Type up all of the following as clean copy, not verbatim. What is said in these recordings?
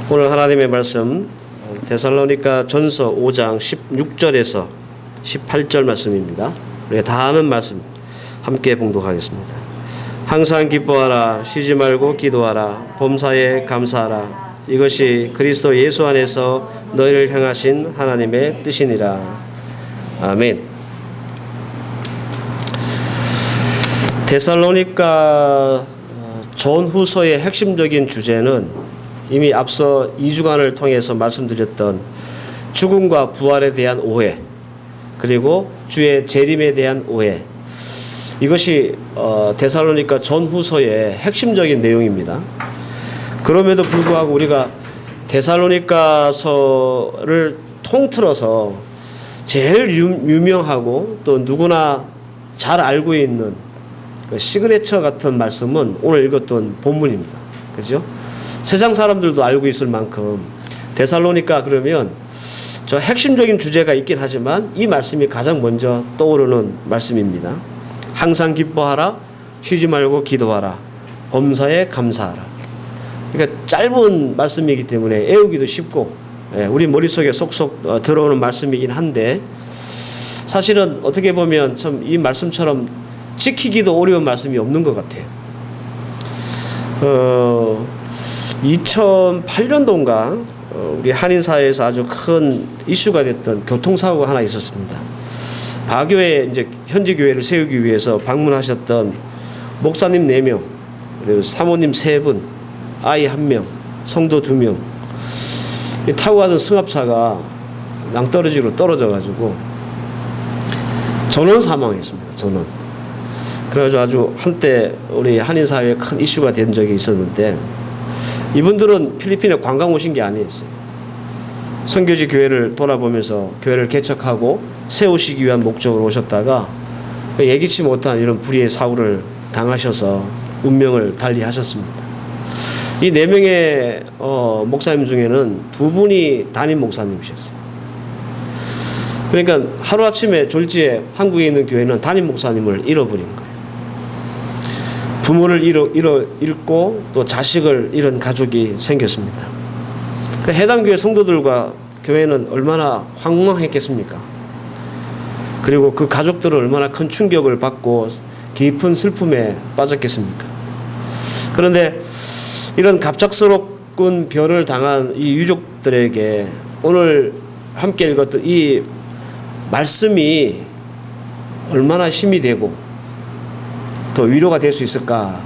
오늘 하나님의 말씀 데살로니가 전서 5장 16절에서 18절 말씀입니다. 우리가 다 아는 말씀 함께 봉독하겠습니다. 항상 기뻐하라, 쉬지 말고 기도하라, 범사에 감사하라. 이것이 그리스도 예수 안에서 너희를 향하신 하나님의 뜻이니라. 아멘. 데살로니가 전후서의 핵심적인 주제는 이미 앞서 2주간을 통해서 말씀드렸던 죽음과 부활에 대한 오해, 그리고 주의 재림에 대한 오해, 이것이 데살로니가 전후서의 핵심적인 내용입니다. 그럼에도 불구하고 우리가 데살로니가서를 통틀어서 제일 유명하고 또 누구나 잘 알고 있는 그 시그네처 같은 말씀은 오늘 읽었던 본문입니다. 그죠? 세상 사람들도 알고 있을 만큼 데살로니가 그러면 저 핵심적인 주제가 있긴 하지만 이 말씀이 가장 먼저 떠오르는 말씀입니다. 항상 기뻐하라, 쉬지 말고 기도하라, 범사에 감사하라. 그러니까 짧은 말씀이기 때문에 외우기도 쉽고 우리 머릿속에 쏙쏙 들어오는 말씀이긴 한데, 사실은 어떻게 보면 참 이 말씀처럼 지키기도 어려운 말씀이 없는 것 같아요. 2008년도인가 우리 한인사회에서 아주 큰 이슈가 됐던 교통사고가 하나 있었습니다. 바교에 이제 현지 교회를 세우기 위해서 방문하셨던 목사님 4명, 그리고 사모님 3분, 아이 1명, 성도 2명, 타고 가던 승합차가 낭떠러지로 떨어져가지고 전원 사망했습니다. 전원. 그래가지고 아주 한때 우리 한인사회에 큰 이슈가 된 적이 있었는데, 이분들은 필리핀에 관광 오신 게 아니었어요. 선교지 교회를 돌아보면서 교회를 개척하고 세우시기 위한 목적으로 오셨다가 예기치 못한 이런 불의의 사고를 당하셔서 운명을 달리하셨습니다. 이 4명의 목사님 중에는 2분이 담임 목사님이셨어요. 그러니까 하루아침에 졸지에 한국에 있는 교회는 담임 목사님을 잃어버린 거예요. 부모를 잃고 또 자식을 잃은 가족이 생겼습니다. 그 해당 교회 성도들과 교회는 얼마나 황망했겠습니까? 그리고 그 가족들은 얼마나 큰 충격을 받고 깊은 슬픔에 빠졌겠습니까? 그런데 이런 갑작스러운 변을 당한 이 유족들에게 오늘 함께 읽었던 이 말씀이 얼마나 힘이 되고 더 위로가 될 수 있을까?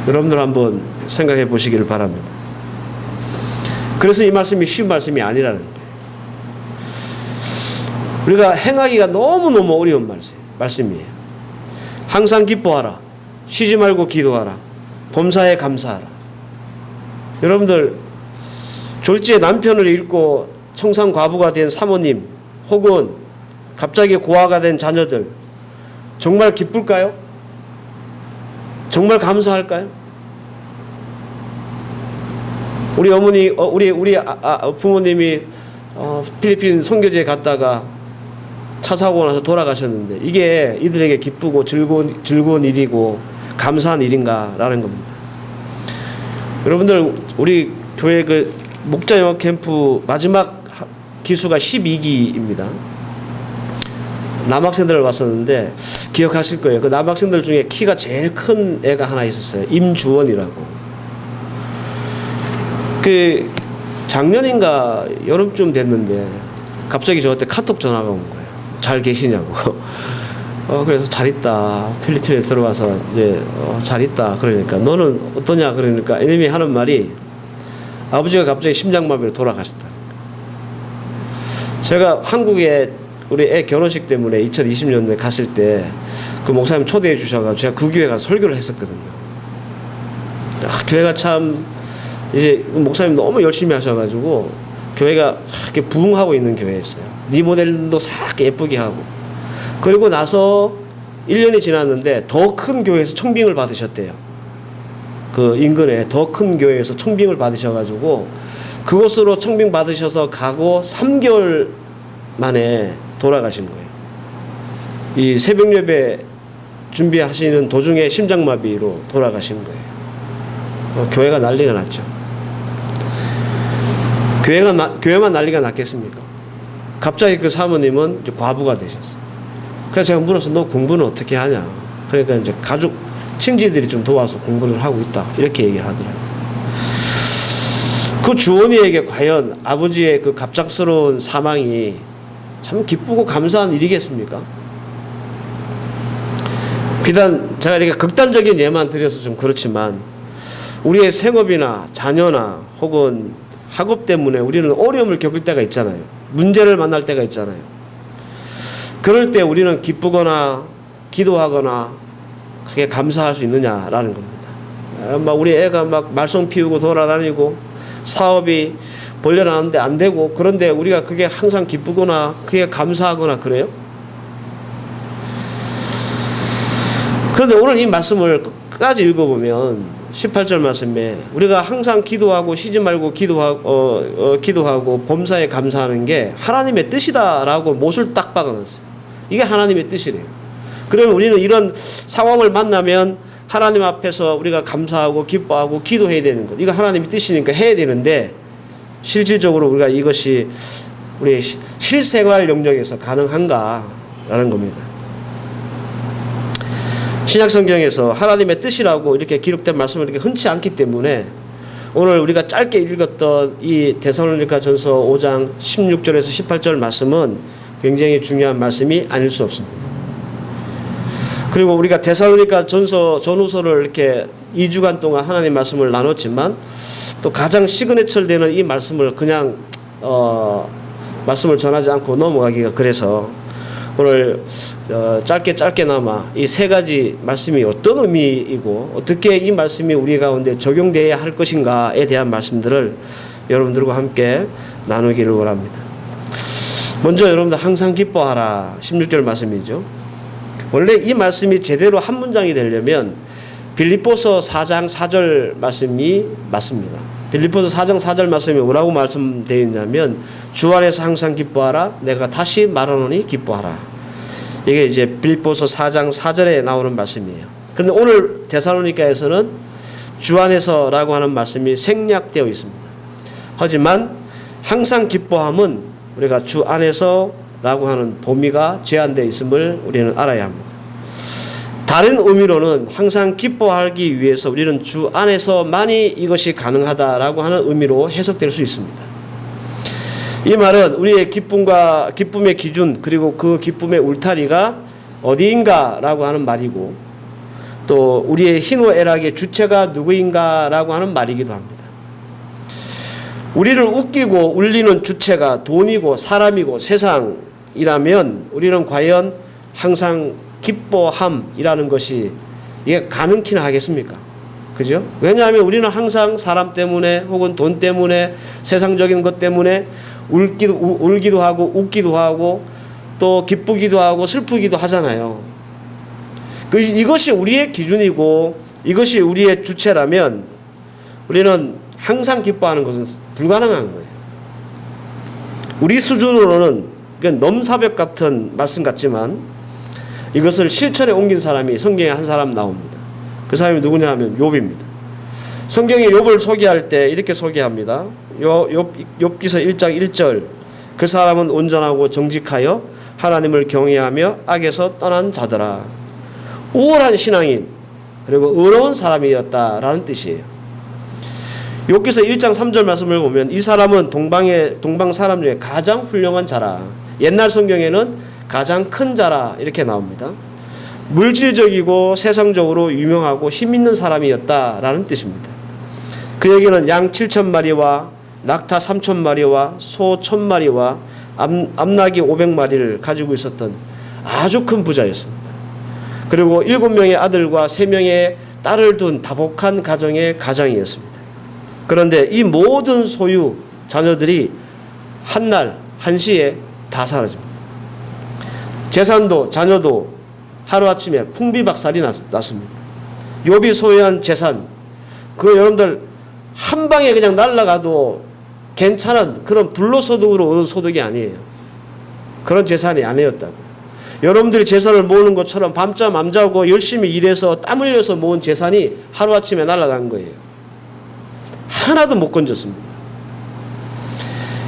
여러분들 한번 생각해 보시기를 바랍니다. 그래서 이 말씀이 쉬운 말씀이 아니라는 거예요. 우리가 행하기가 너무너무 어려운 말씀이에요. 항상 기뻐하라, 쉬지 말고 기도하라, 범사에 감사하라. 여러분들 졸지에 남편을 잃고 청산과부가 된 사모님, 혹은 갑자기 고아가 된 자녀들, 정말 기쁠까요? 정말 감사할까요? 우리 어머니, 우리 부모님이 필리핀 선교지에 갔다가 차 사고 나서 돌아가셨는데, 이게 이들에게 기쁘고 즐거운 일이고 감사한 일인가라는 겁니다. 여러분들, 우리 교회 그 목자 영어 캠프 마지막 기수가 12기입니다. 남학생들을 왔었는데 기억하실 거예요. 그 남학생들 중에 키가 제일 큰 애가 하나 있었어요. 임주원이라고. 그 작년인가 여름쯤 됐는데 갑자기 저한테 카톡 전화가 온 거예요. 잘 계시냐고. 그래서 잘 있다. 필리핀에 들어와서 이제 잘 있다. 그러니까 너는 어떠냐? 그러니까 이놈이 하는 말이 아버지가 갑자기 심장마비로 돌아가셨다. 제가 한국에 우리 애 결혼식 때문에 2020년도에 갔을 때 그 목사님 초대해 주셔가지고 제가 그 교회 가서 설교를 했었거든요. 교회가 참 이제 목사님 너무 열심히 하셔가지고 교회가 이렇게 부흥하고 있는 교회였어요. 리모델도 싹 예쁘게 하고. 그리고 나서 1년이 지났는데 더 큰 교회에서 청빙을 받으셨대요. 그 인근에 더 큰 교회에서 청빙을 받으셔가지고 그곳으로 청빙 받으셔서 가고 3개월 만에 돌아가신 거예요. 이 새벽 예배 준비하시는 도중에 심장마비로 돌아가신 거예요. 교회가 난리가 났죠. 교회만 난리가 났겠습니까? 갑자기 그 사모님은 이제 과부가 되셨어요. 그래서 제가 물어서 너 공부는 어떻게 하냐? 그러니까 이제 가족, 친지들이 좀 도와서 공부를 하고 있다. 이렇게 얘기를 하더라고요. 그 주원이에게 과연 아버지의 그 갑작스러운 사망이 참 기쁘고 감사한 일이겠습니까? 비단 제가 이렇게 극단적인 예만 드려서 좀 그렇지만 우리의 생업이나 자녀나 혹은 학업 때문에 우리는 어려움을 겪을 때가 있잖아요. 문제를 만날 때가 있잖아요. 그럴 때 우리는 기쁘거나 기도하거나 그게 감사할 수 있느냐라는 겁니다. 막 우리 애가 막 말썽 피우고 돌아다니고 사업이 벌려나는데 안 되고 그런데 우리가 그게 항상 기쁘거나 그게 감사하거나 그래요? 그런데 오늘 이 말씀을 끝까지 읽어보면 18절 말씀에 우리가 항상 기도하고 쉬지 말고 기도하고 범사에 감사하는 게 하나님의 뜻이다라고 못을 딱 박아놨어요. 이게 하나님의 뜻이래요. 그러면 우리는 이런 상황을 만나면 하나님 앞에서 우리가 감사하고 기뻐하고 기도해야 되는 것. 이거 하나님의 뜻이니까 해야 되는데 실질적으로 우리가 이것이 우리의 실생활 영역에서 가능한가라는 겁니다. 신약성경에서 하나님의 뜻이라고 이렇게 기록된 말씀은 이렇게 흔치 않기 때문에 오늘 우리가 짧게 읽었던 이 데살로니가전서 5장 16절에서 18절 말씀은 굉장히 중요한 말씀이 아닐 수 없습니다. 그리고 우리가 데살로니가전서 전후서를 이렇게 2주간 동안 하나님 말씀을 나눴지만 또 가장 시그니처 되는 이 말씀을 그냥 말씀을 전하지 않고 넘어가기가 그래서 오늘 짧게나마 이 세 가지 말씀이 어떤 의미이고 어떻게 이 말씀이 우리 가운데 적용되어야 할 것인가에 대한 말씀들을 여러분들과 함께 나누기를 원합니다. 먼저 여러분들 항상 기뻐하라 16절 말씀이죠. 원래 이 말씀이 제대로 한 문장이 되려면 빌립보서 4장 4절 말씀이 맞습니다. 빌립보서 4장 4절 말씀이 뭐라고 말씀되어 있냐면 주 안에서 항상 기뻐하라 내가 다시 말하노니 기뻐하라. 이게 이제 빌립보서 4장 4절에 나오는 말씀이에요. 그런데 오늘 데살로니가에서는 주 안에서라고 하는 말씀이 생략되어 있습니다. 하지만 항상 기뻐함은 우리가 주 안에서라고 하는 범위가 제한되어 있음을 우리는 알아야 합니다. 다른 의미로는 항상 기뻐하기 위해서 우리는 주 안에서만이 이것이 가능하다라고 하는 의미로 해석될 수 있습니다. 이 말은 우리의 기쁨의 기준 그리고 그 기쁨의 울타리가 어디인가라고 하는 말이고 또 우리의 희노애락의 주체가 누구인가라고 하는 말이기도 합니다. 우리를 웃기고 울리는 주체가 돈이고 사람이고 세상이라면 우리는 과연 항상 기뻐함이라는 것이 이게 가능키나 하겠습니까? 그죠? 왜냐하면 우리는 항상 사람 때문에 혹은 돈 때문에 세상적인 것 때문에 울기도 하고 웃기도 하고 또 기쁘기도 하고 슬프기도 하잖아요. 이것이 우리의 기준이고 이것이 우리의 주체라면 우리는 항상 기뻐하는 것은 불가능한 거예요. 우리 수준으로는 넘사벽 같은 말씀 같지만 이것을 실천에 옮긴 사람이 성경에 한 사람 나옵니다. 그 사람이 누구냐 하면 욥입니다. 성경에 욥을 소개할 때 이렇게 소개합니다. 욥기서 1장 1절 그 사람은 온전하고 정직하여 하나님을 경외하며 악에서 떠난 자더라. 우월한 신앙인 그리고 의로운 사람이었다라는 뜻이에요. 욥기서 1장 3절 말씀을 보면 이 사람은 동방 사람 중에 가장 훌륭한 자라. 옛날 성경에는 가장 큰 자라 이렇게 나옵니다. 물질적이고 세상적으로 유명하고 힘있는 사람이었다라는 뜻입니다. 그에게는 양 7,000마리와 낙타 3,000마리와 소 1,000마리와 암나귀 500마리를 가지고 있었던 아주 큰 부자였습니다. 그리고 7명의 아들과 3명의 딸을 둔 다복한 가정의 가장이었습니다. 그런데 이 모든 소유 자녀들이 한날 한시에 다 사라집니다. 재산도 자녀도 하루아침에 풍비박살이 났습니다. 욥이 소유한 재산 그거 여러분들 한 방에 그냥 날아가도 괜찮은 그런 불로소득으로 얻은 소득이 아니에요. 그런 재산이 아니었다고요. 여러분들이 재산을 모으는 것처럼 밤잠 안 자고 열심히 일해서 땀 흘려서 모은 재산이 하루아침에 날아간 거예요. 하나도 못 건졌습니다.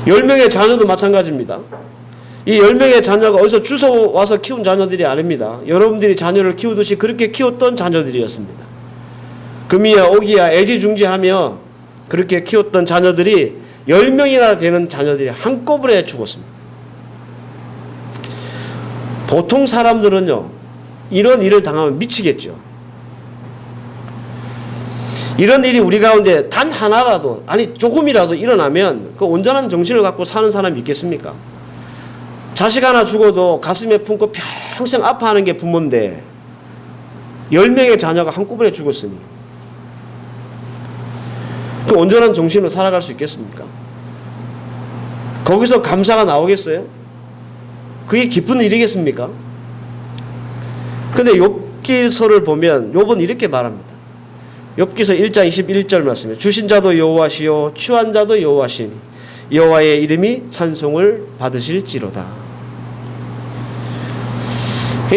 10명의 자녀도 마찬가지입니다. 이 10명의 자녀가 어디서 주워와서 키운 자녀들이 아닙니다. 여러분들이 자녀를 키우듯이 그렇게 키웠던 자녀들이었습니다. 금이야 오기야 애지중지하며 그렇게 키웠던 자녀들이 10명이나 되는 자녀들이 한꺼번에 죽었습니다. 보통 사람들은요, 이런 일을 당하면 미치겠죠. 이런 일이 우리 가운데 단 하나라도, 아니 조금이라도 일어나면 그 온전한 정신을 갖고 사는 사람이 있겠습니까? 자식 하나 죽어도 가슴에 품고 평생 아파하는 게 부모인데 10명의 자녀가 한꺼번에 죽었으니 그 온전한 정신으로 살아갈 수 있겠습니까? 거기서 감사가 나오겠어요? 그게 기쁜 일이겠습니까? 근데 욥기서를 보면 욥은 이렇게 말합니다. 욥기서 1장 21절 말씀에 주신 자도 여호와시요 취한 자도 여호와시니 여호와의 이름이 찬송을 받으실지로다.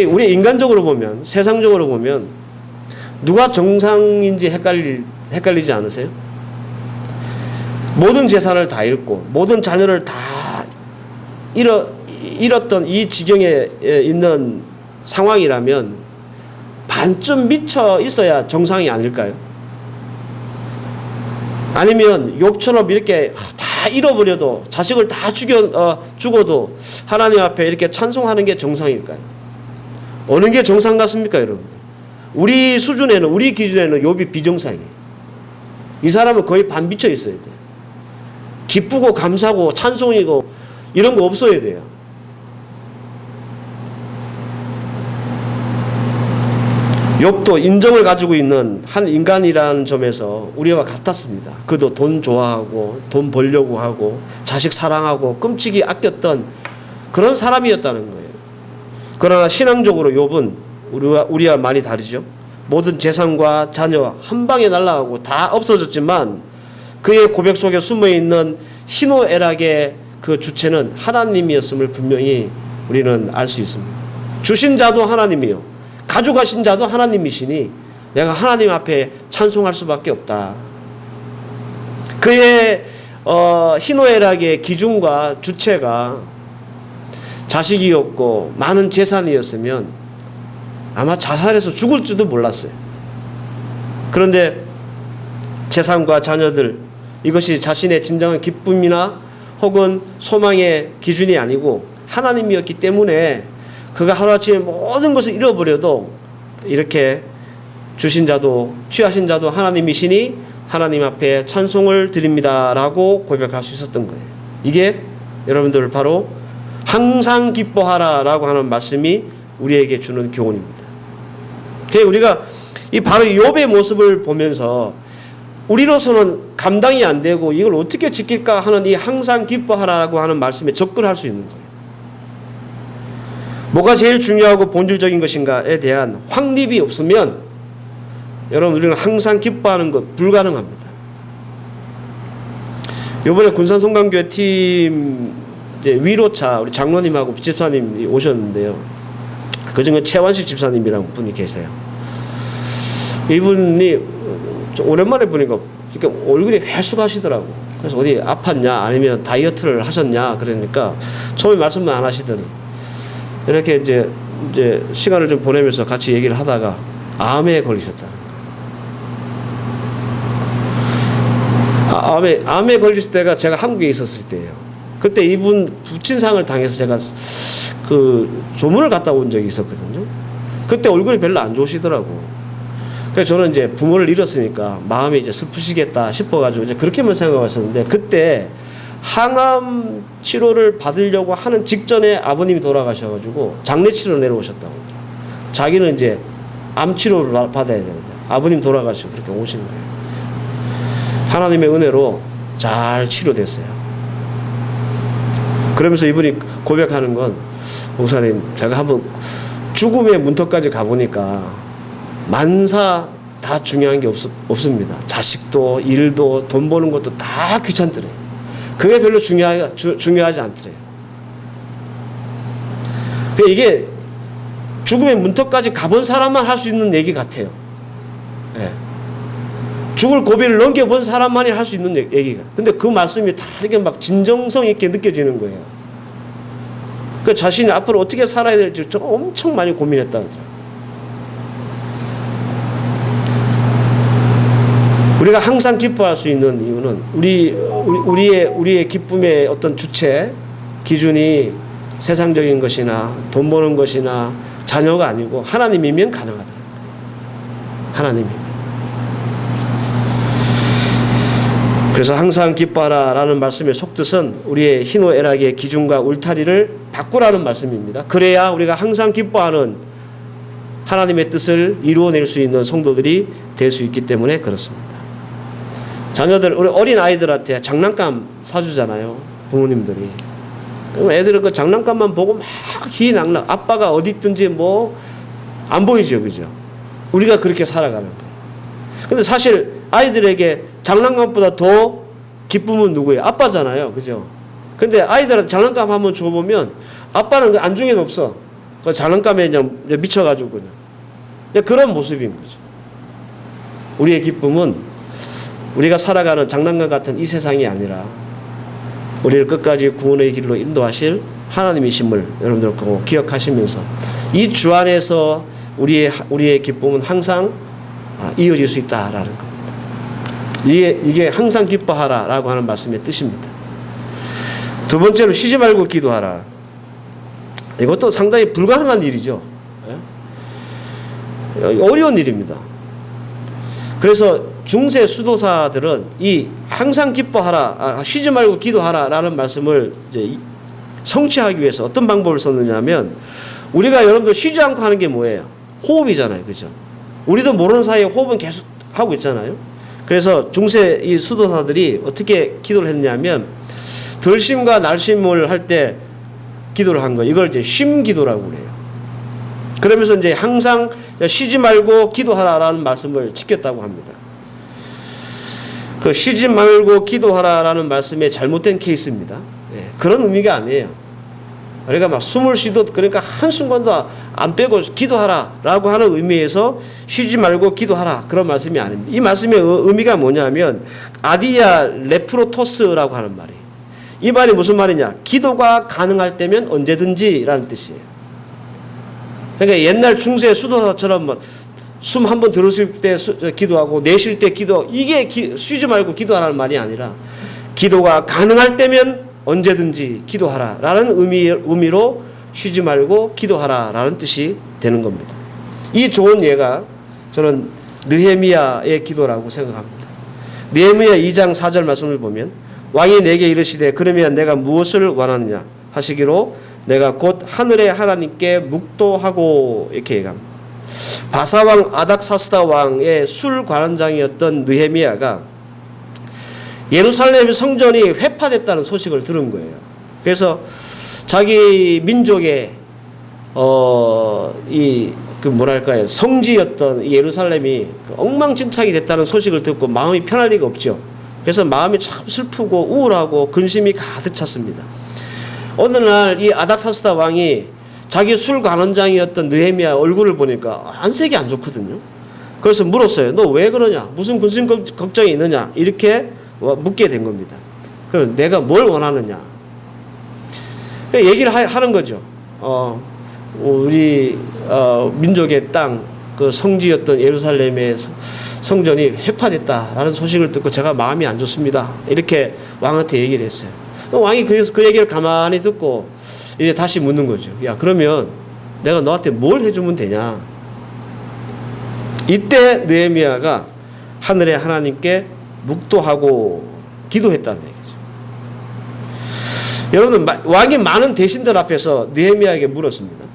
우리 인간적으로 보면, 세상적으로 보면 누가 정상인지 헷갈리지 않으세요? 모든 재산을 다 잃고 모든 자녀를 다 잃었던 이 지경에 있는 상황이라면 반쯤 미쳐 있어야 정상이 아닐까요? 아니면 욥처럼 이렇게 다 잃어버려도 자식을 다 죽어도 하나님 앞에 이렇게 찬송하는 게 정상일까요? 어느 게 정상 같습니까, 여러분들? 우리 수준에는, 우리 기준에는 욥이 비정상이에요. 이 사람은 거의 반 미쳐 있어야 돼요. 기쁘고 감사고 찬송이고 이런 거 없어야 돼요. 욥도 인정을 가지고 있는 한 인간이라는 점에서 우리와 같았습니다. 그도 돈 좋아하고 돈 벌려고 하고 자식 사랑하고 끔찍이 아꼈던 그런 사람이었다는 거예요. 그러나 신앙적으로 욥은 우리와 많이 다르죠. 모든 재산과 자녀 한 방에 날아가고 다 없어졌지만 그의 고백 속에 숨어있는 희노애락의 그 주체는 하나님이었음을 분명히 우리는 알 수 있습니다. 주신 자도 하나님이요 가져가신 자도 하나님이시니 내가 하나님 앞에 찬송할 수밖에 없다. 그의 희노애락의 기준과 주체가 자식이었고 많은 재산이었으면 아마 자살해서 죽을지도 몰랐어요. 그런데 재산과 자녀들, 이것이 자신의 진정한 기쁨이나 혹은 소망의 기준이 아니고 하나님이었기 때문에 그가 하루아침에 모든 것을 잃어버려도 이렇게 주신 자도 취하신 자도 하나님이시니 하나님 앞에 찬송을 드립니다라고 고백할 수 있었던 거예요. 이게 여러분들 바로 항상 기뻐하라라고 하는 말씀이 우리에게 주는 교훈입니다. 그래서 우리가 이 바로 욥의 모습을 보면서 우리로서는 감당이 안 되고 이걸 어떻게 지킬까 하는 이 항상 기뻐하라고 하는 말씀에 접근할 수 있는 거예요. 뭐가 제일 중요하고 본질적인 것인가에 대한 확립이 없으면 여러분 우리는 항상 기뻐하는 것 불가능합니다. 이번에 군산 송강교회 팀 위로차 우리 장로님하고 집사님이 오셨는데요. 그중에 최완식 집사님이라는 분이 계세요. 이분이 오랜만에 보니까 얼굴이 회숙하시더라고. 그래서 어디 아팠냐 아니면 다이어트를 하셨냐 그러니까 처음에 말씀만 안 하시더니 이렇게 이제 시간을 좀 보내면서 같이 얘기를 하다가 암에 걸리셨다. 암에 걸렸을 때가 제가 한국에 있었을 때예요. 그때 이분 부친상을 당해서 제가 그 조문을 갔다 온 적이 있었거든요. 그때 얼굴이 별로 안 좋으시더라고. 그래서 저는 이제 부모를 잃었으니까 마음이 이제 슬프시겠다 싶어가지고 이제 그렇게만 생각했었는데 그때 항암 치료를 받으려고 하는 직전에 아버님이 돌아가셔가지고 장례 치료 내려오셨다고 하더라고요. 자기는 이제 암 치료를 받아야 되는데 아버님 돌아가시고 그렇게 오신 거예요. 하나님의 은혜로 잘 치료됐어요. 그러면서 이분이 고백하는 건 목사님 제가 한번 죽음의 문턱까지 가보니까 만사 다 중요한 게 없습니다. 자식도 일도 돈 버는 것도 다 귀찮더래. 그게 별로 중요하지 않더래. 이게 죽음의 문턱까지 가본 사람만 할 수 있는 얘기 같아요. 네. 죽을 고비를 넘겨본 사람만이 할 수 있는 얘기가. 근데 그 말씀이 다 이렇게 막 진정성 있게 느껴지는 거예요. 그 자신이 앞으로 어떻게 살아야 될지 엄청 많이 고민했다 그러더라고요. 우리가 항상 기뻐할 수 있는 이유는 우리의 기쁨의 어떤 주체, 기준이 세상적인 것이나 돈 버는 것이나 자녀가 아니고 하나님이면 가능하더라고요. 하나님이면. 그래서 항상 기뻐하라 라는 말씀의 속뜻은 우리의 희노애락의 기준과 울타리를 바꾸라는 말씀입니다. 그래야 우리가 항상 기뻐하는 하나님의 뜻을 이루어낼 수 있는 성도들이 될 수 있기 때문에 그렇습니다. 자녀들, 우리 어린 아이들한테 장난감 사주잖아요. 부모님들이. 그럼 애들은 그 장난감만 보고 막 희낙낙, 아빠가 어디 있든지 뭐 안 보이죠, 그죠? 우리가 그렇게 살아가는 거예요. 근데 사실 아이들에게 장난감보다 더 기쁨은 누구예요? 아빠잖아요, 그죠? 근데 아이들한테 장난감 한번 줘보면 아빠는 그 안중에도 없어. 그 장난감에 그냥 미쳐가지고 그냥 그런 모습인 거죠. 우리의 기쁨은 우리가 살아가는 장난감 같은 이 세상이 아니라 우리를 끝까지 구원의 길로 인도하실 하나님이심을 여러분들 꼭 기억하시면서 이 주 안에서 우리의 기쁨은 항상 이어질 수 있다라는 겁니다. 이게 항상 기뻐하라라고 하는 말씀의 뜻입니다. 두 번째로 쉬지 말고 기도하라. 이것도 상당히 불가능한 일이죠. 어려운 일입니다. 그래서 중세 수도사들은 이 항상 기뻐하라, 쉬지 말고 기도하라라는 말씀을 이제 성취하기 위해서 어떤 방법을 썼느냐면 우리가 여러분들 쉬지 않고 하는 게 뭐예요? 호흡이잖아요, 그죠? 우리도 모르는 사이에 호흡은 계속 하고 있잖아요. 그래서 중세 이 수도사들이 어떻게 기도를 했냐면 덜심과 날심을 할 때 기도를 한 거예요. 이걸 이제 쉼기도라고 그래요. 그러면서 이제 항상 쉬지 말고 기도하라라는 말씀을 지켰다고 합니다. 그 쉬지 말고 기도하라라는 말씀의 잘못된 케이스입니다. 예, 그런 의미가 아니에요. 그러니까 막 숨을 쉬도 그러니까 한순간도 안 빼고 기도하라라고 하는 의미에서 쉬지 말고 기도하라 그런 말씀이 아닙니다. 이 말씀의 의미가 뭐냐면 아디아 레프로토스라고 하는 말이에요. 이 말이 무슨 말이냐? 기도가 가능할 때면 언제든지라는 뜻이에요. 그러니까 옛날 중세 수도사처럼 숨 한 번 들으실 때 기도하고 내쉴 때 기도, 이게 쉬지 말고 기도하라는 말이 아니라 기도가 가능할 때면 언제든지 기도하라라는 의미로 쉬지 말고 기도하라라는 뜻이 되는 겁니다. 이 좋은 예가 저는 느헤미야의 기도라고 생각합니다. 느헤미야 2장 4절 말씀을 보면 왕이 내게 이르시되 그러면 내가 무엇을 원하느냐 하시기로 내가 곧 하늘의 하나님께 묵도하고 이렇게 얘기합니다. 바사왕 아닥사스다 왕의 술 관원장이었던 느헤미야가 예루살렘 성전이 회파됐다는 소식을 들은 거예요. 그래서 자기 민족의 뭐랄까요, 성지였던 예루살렘이 엉망진창이 됐다는 소식을 듣고 마음이 편할 리가 없죠. 그래서 마음이 참 슬프고 우울하고 근심이 가득 찼습니다. 어느 날 이 아닥사스다 왕이 자기 술 관원장이었던 느헤미야 얼굴을 보니까 안색이 안 좋거든요. 그래서 물었어요. 너 왜 그러냐? 무슨 근심 걱정이 있느냐? 이렇게 묻게 된 겁니다. 그럼 내가 뭘 원하느냐? 얘기를 하는 거죠. 우리 민족의 땅, 그 성지였던 예루살렘의 성전이 회파됐다라는 소식을 듣고 제가 마음이 안 좋습니다. 이렇게 왕한테 얘기를 했어요. 왕이 그 얘기를 가만히 듣고 이제 다시 묻는 거죠. 야, 그러면 내가 너한테 뭘 해주면 되냐? 이때 느헤미야가 하늘의 하나님께 묵도하고 기도했다는 얘기죠. 여러분, 왕이 많은 대신들 앞에서 느헤미야에게 물었습니다.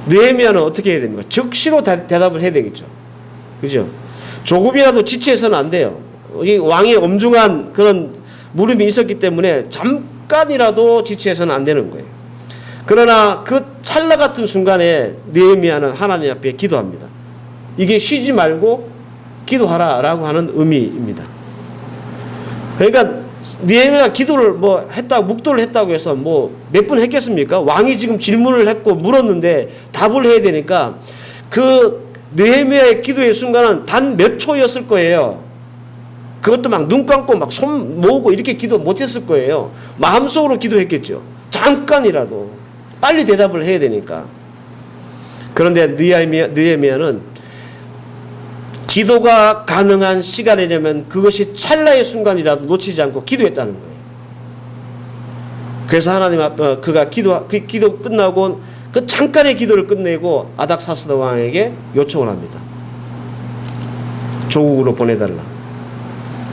느헤미야는 어떻게 해야 됩니까? 즉시로 대답을 해야 되겠죠. 그죠? 조금이라도 지체해서는 안 돼요. 이 왕의 엄중한 그런 물음이 있었기 때문에 잠깐이라도 지체해서는 안 되는 거예요. 그러나 그 찰나 같은 순간에 느헤미야는 하나님 앞에 기도합니다. 이게 쉬지 말고 기도하라라고 하는 의미입니다. 그러니까 느헤미야가 기도를 묵도를 했다고 해서 몇 분 했겠습니까? 왕이 지금 질문을 했고 물었는데 답을 해야 되니까 그 느헤미야의 기도의 순간은 단 몇 초였을 거예요. 그것도 막 눈 감고 막 손 모으고 이렇게 기도 못했을 거예요. 마음속으로 기도했겠죠. 잠깐이라도 빨리 대답을 해야 되니까. 그런데 느헤미야는 기도가 가능한 시간이라면 그것이 찰나의 순간이라도 놓치지 않고 기도했다는 거예요. 그래서 하나님 앞에 그가 기도 끝나고 그 잠깐의 기도를 끝내고 아닥사스다 왕에게 요청을 합니다. 조국으로 보내달라.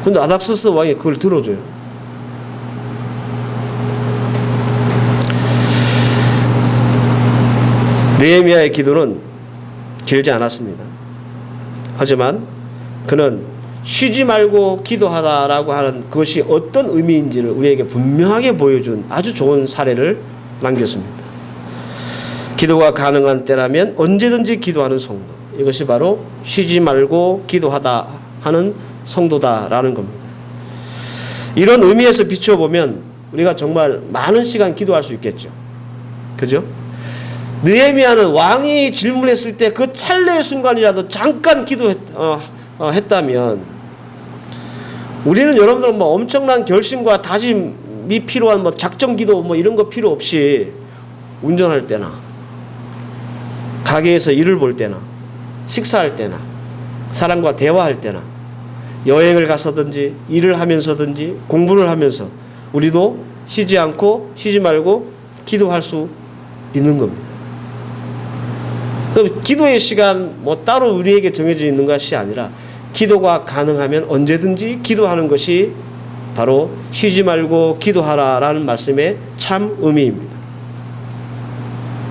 근데 아닥사스 왕이 그걸 들어줘요. 느헤미야의 기도는 길지 않았습니다. 하지만 그는 쉬지 말고 기도하다라고 하는 그것이 어떤 의미인지를 우리에게 분명하게 보여준 아주 좋은 사례를 남겼습니다. 기도가 가능한 때라면 언제든지 기도하는 성도. 이것이 바로 쉬지 말고 기도하다 하는 성도다라는 겁니다. 이런 의미에서 비춰보면 우리가 정말 많은 시간 기도할 수 있겠죠. 그죠? 느헤미야는 왕이 질문했을 때 그 찰나의 순간이라도 잠깐 기도했다면 우리는 여러분들은 뭐 엄청난 결심과 다짐이 필요한 뭐 작정 기도 뭐 이런 거 필요 없이 운전할 때나 가게에서 일을 볼 때나 식사할 때나 사람과 대화할 때나 여행을 가서든지 일을 하면서든지 공부를 하면서 우리도 쉬지 말고 기도할 수 있는 겁니다. 그 기도의 시간 뭐 따로 우리에게 정해져 있는 것이 아니라 기도가 가능하면 언제든지 기도하는 것이 바로 쉬지 말고 기도하라라는 말씀의 참 의미입니다.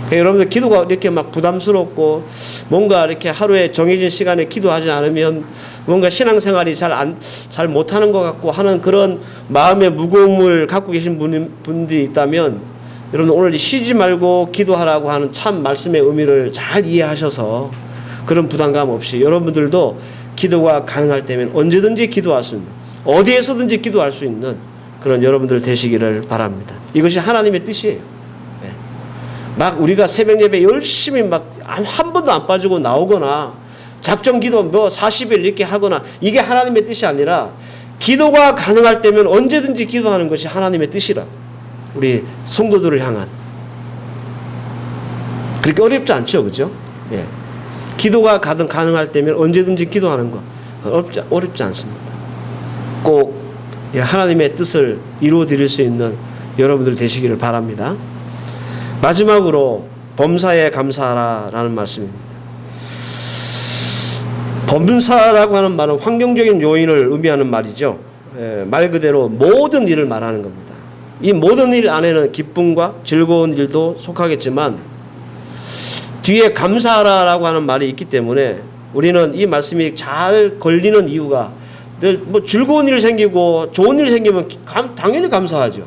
그러니까 여러분들 기도가 이렇게 막 부담스럽고 뭔가 이렇게 하루에 정해진 시간에 기도하지 않으면 뭔가 신앙생활이 잘 못하는 것 같고 하는 그런 마음의 무거움을 갖고 계신 분들이 있다면 여러분 오늘 쉬지 말고 기도하라고 하는 참 말씀의 의미를 잘 이해하셔서 그런 부담감 없이 여러분들도 기도가 가능할 때면 언제든지 기도할 수 있는 어디에서든지 기도할 수 있는 그런 여러분들 되시기를 바랍니다. 이것이 하나님의 뜻이에요. 막 우리가 새벽 예배 열심히 막 한 번도 안 빠지고 나오거나 작정 기도 뭐 40일 이렇게 하거나 이게 하나님의 뜻이 아니라 기도가 가능할 때면 언제든지 기도하는 것이 하나님의 뜻이라. 우리 성도들을 향한 그렇게 어렵지 않죠, 그죠? 예. 기도가 가능할 때면 언제든지 기도하는 거 어렵지 않습니다. 꼭 하나님의 뜻을 이루어 드릴 수 있는 여러분들 되시기를 바랍니다. 마지막으로 범사에 감사하라라는 말씀입니다. 범사라고 하는 말은 환경적인 요인을 의미하는 말이죠. 예, 말 그대로 모든 일을 말하는 겁니다. 이 모든 일 안에는 기쁨과 즐거운 일도 속하겠지만 뒤에 감사하라라고 하는 말이 있기 때문에 우리는 이 말씀이 잘 걸리는 이유가 늘 뭐 즐거운 일 생기고 좋은 일 생기면 당연히 감사하죠.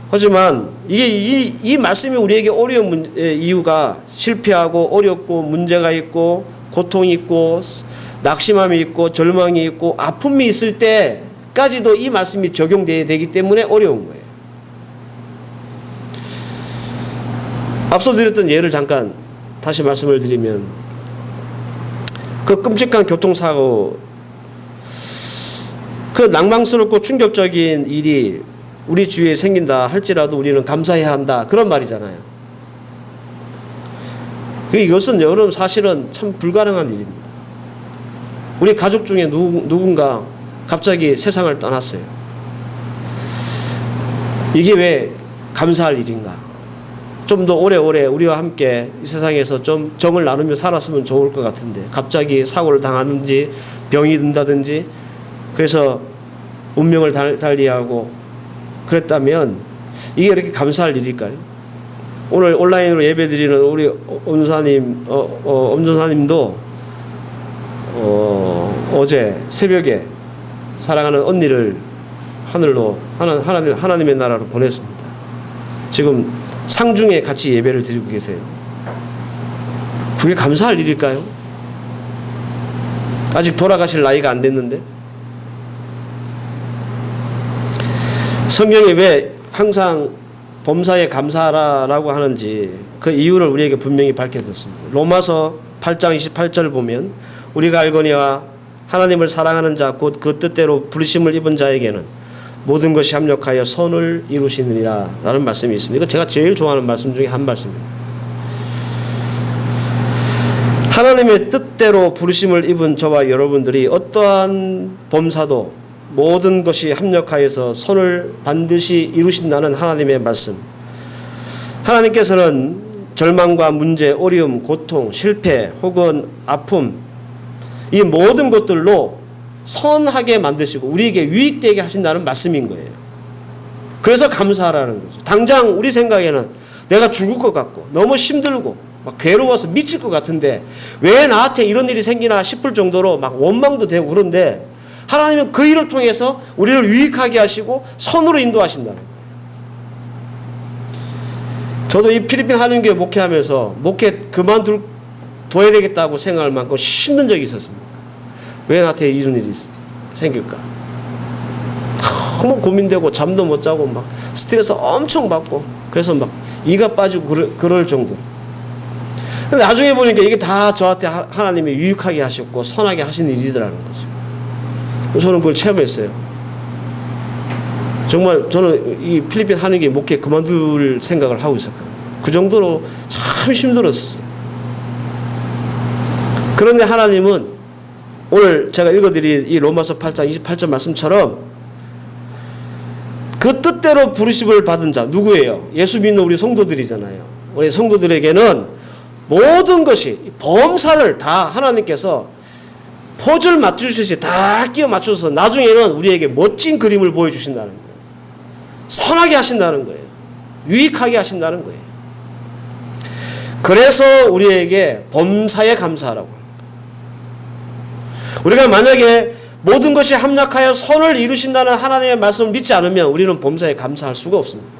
하지만 이 말씀이 우리에게 어려운 이유가 실패하고 어렵고 문제가 있고 고통이 있고 낙심함이 있고 절망이 있고 아픔이 있을 때까지도 이 말씀이 적용돼야 되기 때문에 어려운 거예요. 앞서 드렸던 예를 잠깐 다시 말씀을 드리면 그 끔찍한 교통사고 그 낭망스럽고 충격적인 일이 우리 주위에 생긴다 할지라도 우리는 감사해야 한다 그런 말이잖아요. 이것은 여러분 사실은 참 불가능한 일입니다. 우리 가족 중에 누군가 갑자기 세상을 떠났어요. 이게 왜 감사할 일인가? 좀 더 오래오래 우리와 함께 이 세상에서 좀 정을 나누며 살았으면 좋을 것 같은데 갑자기 사고를 당하든지 병이 든다든지 그래서 운명을 달리하고 그랬다면 이게 이렇게 감사할 일일까요? 오늘 온라인으로 예배드리는 우리 엄전사님도 어제 새벽에 사랑하는 언니를 하늘로 하나님의 나라로 보냈습니다. 지금 상중에 같이 예배를 드리고 계세요. 그게 감사할 일일까요? 아직 돌아가실 나이가 안 됐는데. 성경에 왜 항상 범사에 감사하라라고 하는지 그 이유를 우리에게 분명히 밝혀줬습니다. 로마서 8장 28절 보면 우리가 알거니와 하나님을 사랑하는 자 곧 그 뜻대로 부르심을 입은 자에게는 모든 것이 합력하여 선을 이루시느니라 라는 말씀이 있습니다. 이거 제가 제일 좋아하는 말씀 중에 한 말씀입니다. 하나님의 뜻대로 부르심을 입은 저와 여러분들이 어떠한 범사도 모든 것이 합력하여서 선을 반드시 이루신다는 하나님의 말씀. 하나님께서는 절망과 문제, 어려움, 고통, 실패 혹은 아픔 이 모든 것들로 선하게 만드시고 우리에게 유익되게 하신다는 말씀인 거예요. 그래서 감사하라는 거죠. 당장 우리 생각에는 내가 죽을 것 같고 너무 힘들고 막 괴로워서 미칠 것 같은데 왜 나한테 이런 일이 생기나 싶을 정도로 막 원망도 되고 그런데 하나님은 그 일을 통해서 우리를 유익하게 하시고 선으로 인도하신다는 거예요. 저도 이 필리핀 한인교회 목회하면서 목회 그만둬야 되겠다고 생각할 만큼 힘든 적이 있었습니다. 왜 나한테 이런 일이 생길까? 너무 고민되고 잠도 못 자고 막 스트레스 엄청 받고 그래서 막 이가 빠지고 그럴 정도로. 근데 나중에 보니까 이게 다 저한테 하나님이 유익하게 하셨고 선하게 하신 일이더라는 거죠. 저는 그걸 체험했어요. 정말 저는 이 필리핀 한인교회 목회 그만둘 생각을 하고 있었거든요. 그 정도로 참 힘들었어요. 그런데 하나님은 오늘 제가 읽어드린 이 로마서 8장 28절 말씀처럼 그 뜻대로 부르심을 받은 자 누구예요? 예수 믿는 우리 성도들이잖아요. 우리 성도들에게는 모든 것이 범사를 다 하나님께서 포즈를 맞추시듯이 다 끼워 맞춰서 나중에는 우리에게 멋진 그림을 보여주신다는 거예요. 선하게 하신다는 거예요. 유익하게 하신다는 거예요. 그래서 우리에게 범사에 감사하라고. 우리가 만약에 모든 것이 합력하여 선을 이루신다는 하나님의 말씀을 믿지 않으면 우리는 범사에 감사할 수가 없습니다.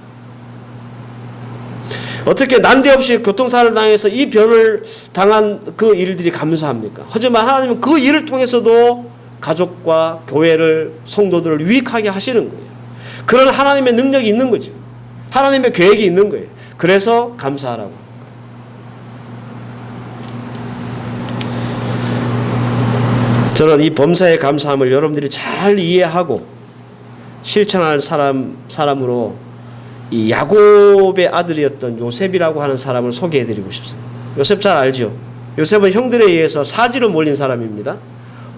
어떻게 난데없이 교통사고를 당해서 이 변을 당한 그 일들이 감사합니까? 하지만 하나님은 그 일을 통해서도 가족과 교회를 성도들을 유익하게 하시는 거예요. 그런 하나님의 능력이 있는 거죠. 하나님의 계획이 있는 거예요. 그래서 감사하라고. 저는 이 범사의 감사함을 여러분들이 잘 이해하고 실천할 사람으로 이 야곱의 아들이었던 요셉이라고 하는 사람을 소개해드리고 싶습니다. 요셉 잘 알죠? 요셉은 형들에 의해서 사지로 몰린 사람입니다.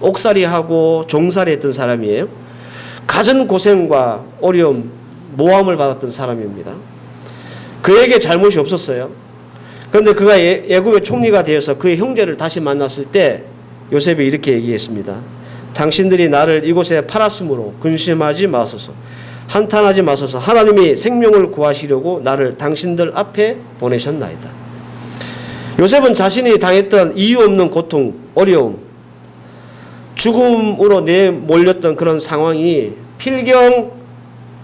옥살이하고 종살이 했던 사람이에요. 갖은 고생과 어려움, 모함을 받았던 사람입니다. 그에게 잘못이 없었어요. 그런데 그가 애굽의 총리가 되어서 그의 형제를 다시 만났을 때 요셉이 이렇게 얘기했습니다. 당신들이 나를 이곳에 팔았으므로 근심하지 마소서. 한탄하지 마소서. 하나님이 생명을 구하시려고 나를 당신들 앞에 보내셨나이다. 요셉은 자신이 당했던 이유 없는 고통, 어려움, 죽음으로 내몰렸던 그런 상황이 필경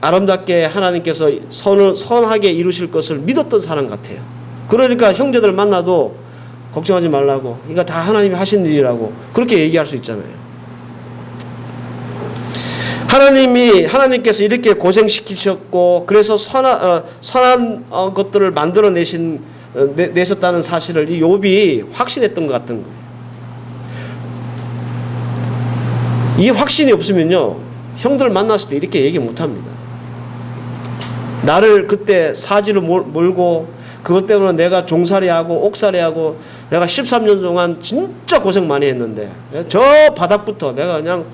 아름답게 하나님께서 선하게 이루실 것을 믿었던 사람 같아요. 그러니까 형제들 만나도 걱정하지 말라고, 이거 다 하나님이 하신 일이라고 그렇게 얘기할 수 있잖아요. 하나님께서 이렇게 고생시키셨고 그래서 선한 것들을 만들어 내셨다는 사실을 이 욥이 확신했던 것 같은 거예요. 이 확신이 없으면요 형들 만났을 때 이렇게 얘기 못합니다. 나를 그때 사지로 몰고 그것 때문에 내가 종살이하고 옥살이하고 내가 13년 동안 진짜 고생 많이 했는데 저 바닥부터 내가 그냥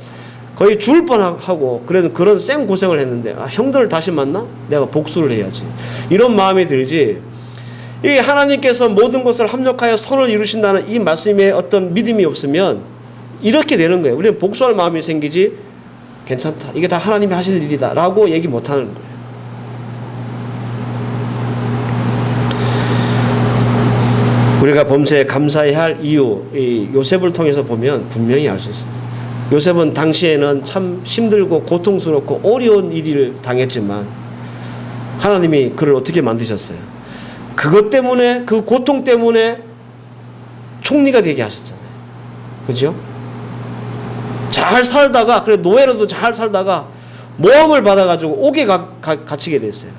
거의 죽을 뻔하고 그래도 그런 생 고생을 했는데 형들을 다시 만나? 내가 복수를 해야지. 이런 마음이 들지. 이 하나님께서 모든 것을 합력하여 선을 이루신다는 이 말씀에 어떤 믿음이 없으면 이렇게 되는 거예요. 우리는 복수할 마음이 생기지 괜찮다. 이게 다 하나님이 하실 일이다 라고 얘기 못하는 거예요. 우리가 범사에 감사해야 할 이유, 이 요셉을 통해서 보면 분명히 알 수 있습니다. 요셉은 당시에는 참 힘들고 고통스럽고 어려운 일을 당했지만 하나님이 그를 어떻게 만드셨어요? 그것 때문에, 그 고통 때문에 총리가 되게 하셨잖아요. 그죠? 잘 살다가, 그래 노예로도 잘 살다가 모함을 받아가지고 옥에 갇히게 됐어요.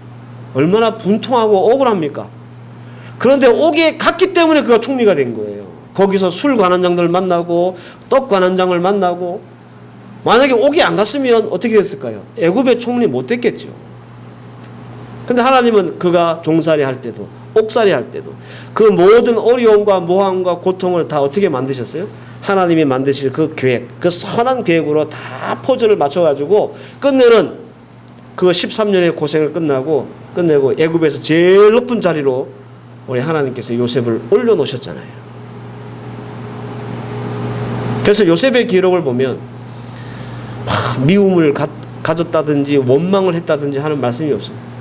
얼마나 분통하고 억울합니까? 그런데 옥에 갔기 때문에 그가 총리가 된 거예요. 거기서 술 관원장들을 만나고 떡 관원장을 만나고 만약에 옥이 안 갔으면 어떻게 됐을까요? 애굽의 총리 못 됐겠죠. 근데 하나님은 그가 종살이 할 때도 옥살이 할 때도 그 모든 어려움과 모함과 고통을 다 어떻게 만드셨어요? 하나님이 만드실 그 계획, 그 선한 계획으로 다 포즈를 맞춰가지고 끝내는 그 13년의 고생을 끝내고 애굽에서 제일 높은 자리로 우리 하나님께서 요셉을 올려놓으셨잖아요. 그래서 요셉의 기록을 보면 미움을 가졌다든지 원망을 했다든지 하는 말씀이 없습니다.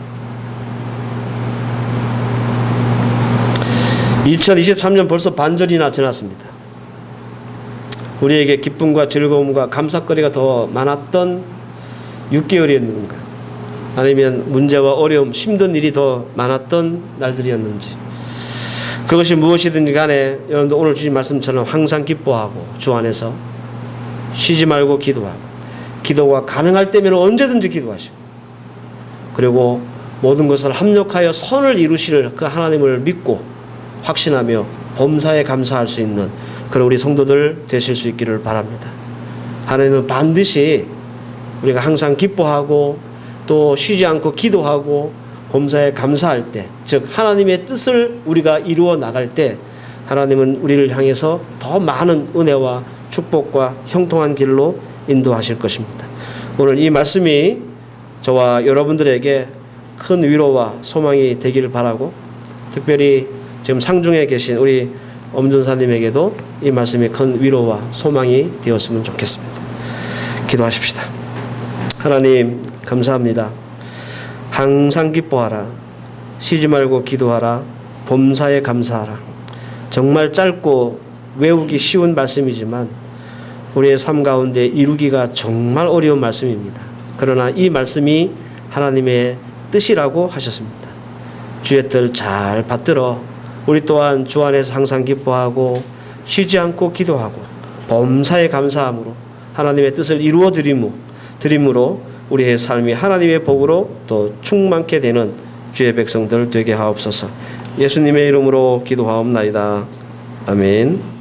2023년 벌써 반절이나 지났습니다. 우리에게 기쁨과 즐거움과 감사거리가 더 많았던 6개월이었는가? 아니면 문제와 어려움, 힘든 일이 더 많았던 날들이었는지. 그것이 무엇이든지 간에 여러분들 오늘 주신 말씀처럼 항상 기뻐하고 주 안에서 쉬지 말고 기도하고 기도가 가능할 때면 언제든지 기도하시고 그리고 모든 것을 합력하여 선을 이루실 그 하나님을 믿고 확신하며 범사에 감사할 수 있는 그런 우리 성도들 되실 수 있기를 바랍니다. 하나님은 반드시 우리가 항상 기뻐하고 또 쉬지 않고 기도하고 범사에 감사할 때, 즉 하나님의 뜻을 우리가 이루어 나갈 때 하나님은 우리를 향해서 더 많은 은혜와 축복과 형통한 길로 인도하실 것입니다. 오늘 이 말씀이 저와 여러분들에게 큰 위로와 소망이 되기를 바라고 특별히 지금 상중에 계신 우리 엄전사님에게도 이 말씀이 큰 위로와 소망이 되었으면 좋겠습니다. 기도하십시다. 하나님 감사합니다. 항상 기뻐하라. 쉬지 말고 기도하라. 범사에 감사하라. 정말 짧고 외우기 쉬운 말씀이지만 우리의 삶 가운데 이루기가 정말 어려운 말씀입니다. 그러나 이 말씀이 하나님의 뜻이라고 하셨습니다. 주의 뜻 잘 받들어 우리 또한 주 안에서 항상 기뻐하고 쉬지 않고 기도하고 범사에 감사함으로 하나님의 뜻을 이루어 드림으로 우리의 삶이 하나님의 복으로 또 충만케 되는 주의 백성들 되게 하옵소서. 예수님의 이름으로 기도하옵나이다. 아멘.